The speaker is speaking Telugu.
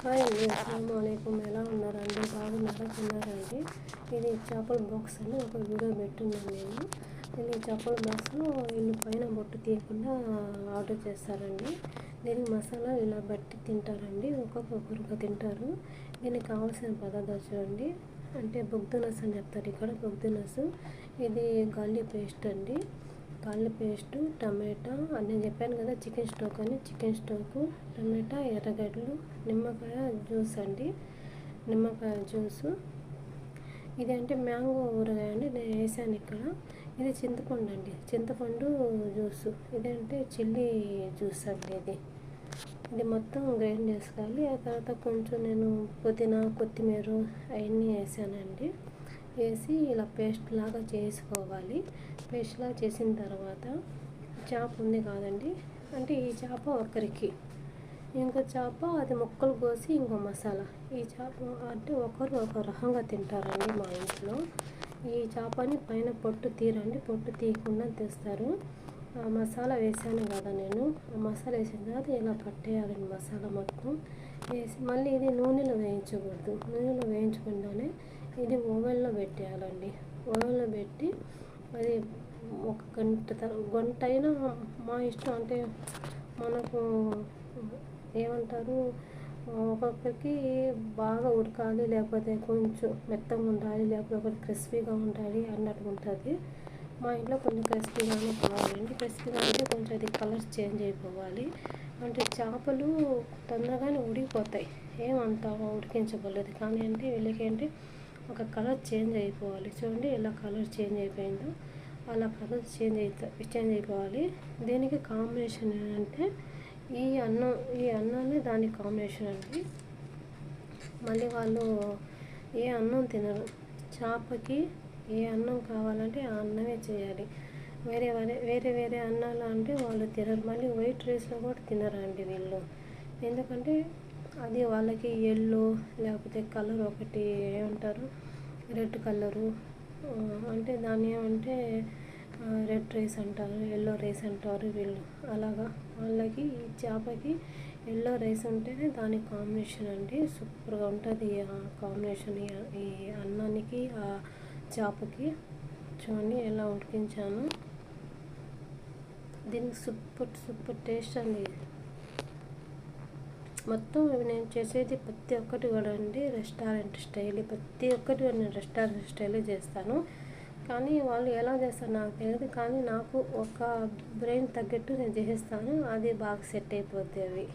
హాయ్ అండి, అస్సలాముఅలైకుం. ఎలా ఉన్నారండి? బాగున్నారా? తిన్నారండి? ఇది చేపల బాక్స్ అని ఒక వీడియో పెట్టున్నాను నేను. ఇది చేపల బాక్స్లో వీళ్ళు పైన బొట్టు తీయకుండా ఆర్డర్ చేస్తారండి. దీనికి మసాలా ఇలా బట్టి తింటారండి, ఒక్కొక్కరుగా తింటారు. దీనికి కావాల్సిన పదార్థాలు చూడండి. అంటే బొగ్దునస్ అని చెప్తారు ఇక్కడ, బొగ్దునస్. ఇది గార్లిక్ పేస్ట్ అండి, గార్లిక్ పేస్టు, టమాటా అని చెప్పాను కదా, చికెన్ స్టోక్ అని, చికెన్ స్టోకు, టమాటా, ఎర్రగడ్డలు, నిమ్మకాయ జ్యూస్ అండి, నిమ్మకాయ జ్యూసు. ఇది అంటే మ్యాంగో ఊరగాయ అండి, నేను వేసాను ఇక్కడ. ఇది చింతపండు అండి, చింతపండు జ్యూసు. ఇదంటే చిల్లీ జ్యూస్ అండి. ఇది మొత్తం గ్రైండ్ చేసుకోవాలి. ఆ తర్వాత కొంచెం నేను పుదీనా, కొత్తిమీర అవన్నీ వేసానండి. వేసి ఇలా పేస్ట్ లాగా చేసుకోవాలి. పేస్ట్ లాగా చేసిన తర్వాత చేప ఉంది కాదండి, అంటే ఈ చేప ఒకరికి, ఇంకో చేప అది ముక్కలు కోసి ఇంకో మసాలా. ఈ చేప అంటే ఒకరు ఒక రకంగా తింటారండి మా ఇంట్లో. ఈ చేపని పైన పొట్టు తీరండి, పొట్టు తీయకుండా తెస్తారు. ఆ మసాలా వేసాను కదా నేను, ఆ మసాలా వేసిన తర్వాత ఇలా పట్టేయాలండి మసాలా మొత్తం వేసి. మళ్ళీ ఇది నూనెలో వేయించకూడదు, నూనెలో వేయించకుండానే ఇది ఓవెన్లో పెట్టేయాలండి. ఓవెన్లో పెట్టి అది ఒక గంట అయినా మా ఇష్టం. అంటే మనకు ఏమంటారు, ఒక్కొక్కరికి బాగా ఉడకాలి, లేకపోతే కొంచెం మెత్తగా ఉండాలి, లేకపోతే ఒకటి క్రిస్పీగా ఉండాలి అన్నట్టు ఉంటుంది. మా ఇంట్లో కొంచెం క్రిస్పీగానే కావాలండి. క్రిస్పీగా అంటే కొంచెం అది కలర్ చేంజ్ అయిపోవాలి. అంటే చేపలు తొందరగానే ఉడికిపోతాయి, ఏమంతా ఉడికించబడలేదు. కానీ అంటే వీళ్ళకి అంటే ఒక కలర్ చేంజ్ అయిపోవాలి. చూడండి ఎలా కలర్ చేంజ్ అయిపోయిందో, అలా కలర్ చేంజ్ అయిపోవాలి. దీనికి కాంబినేషన్ ఏంటంటే ఈ అన్నాన్ని దానికి కాంబినేషన్ అండి. మళ్ళీ వాళ్ళు ఏ అన్నం తినరు, చేపకి ఏ అన్నం కావాలంటే ఆ అన్నమే చేయాలి. వేరే వేరే అన్నాలు అంటే వాళ్ళు తినరు. మళ్ళీ వైట్ రైస్లో కూడా తినరండి వీళ్ళు. ఎందుకంటే అది వాళ్ళకి ఎల్లో, లేకపోతే కలర్ ఒకటి ఏమంటారు, రెడ్ కలరు, అంటే దాన్ని ఏమంటే రెడ్ రైస్ అంటారు, ఎల్లో రైస్ అంటారు వీళ్ళు. అలాగా వాళ్ళకి ఈ చేపకి ఎల్లో రైస్ ఉంటేనే దానికి కాంబినేషన్ అండి. సూపర్గా ఉంటుంది ఆ కాంబినేషన్, ఈ అన్నానికి ఆ చేపకి. చూడండి ఎలా ఉడికించాను, దీనికి సూపర్ టేస్ట్ అండి. మొత్తం నేను చేసేది ప్రతి ఒక్కటి కూడా అండి రెస్టారెంట్ స్టైల్, ప్రతి ఒక్కటి నేను రెస్టారెంట్ స్టైల్లో చేస్తాను. కానీ వాళ్ళు ఎలా చేస్తారు నాకు తెలియదు, కానీ నాకు ఒక బ్రెయిన్ తగ్గట్టు నేను చేసేస్తాను, అది బాగా సెట్ అయిపోద్ది అవి.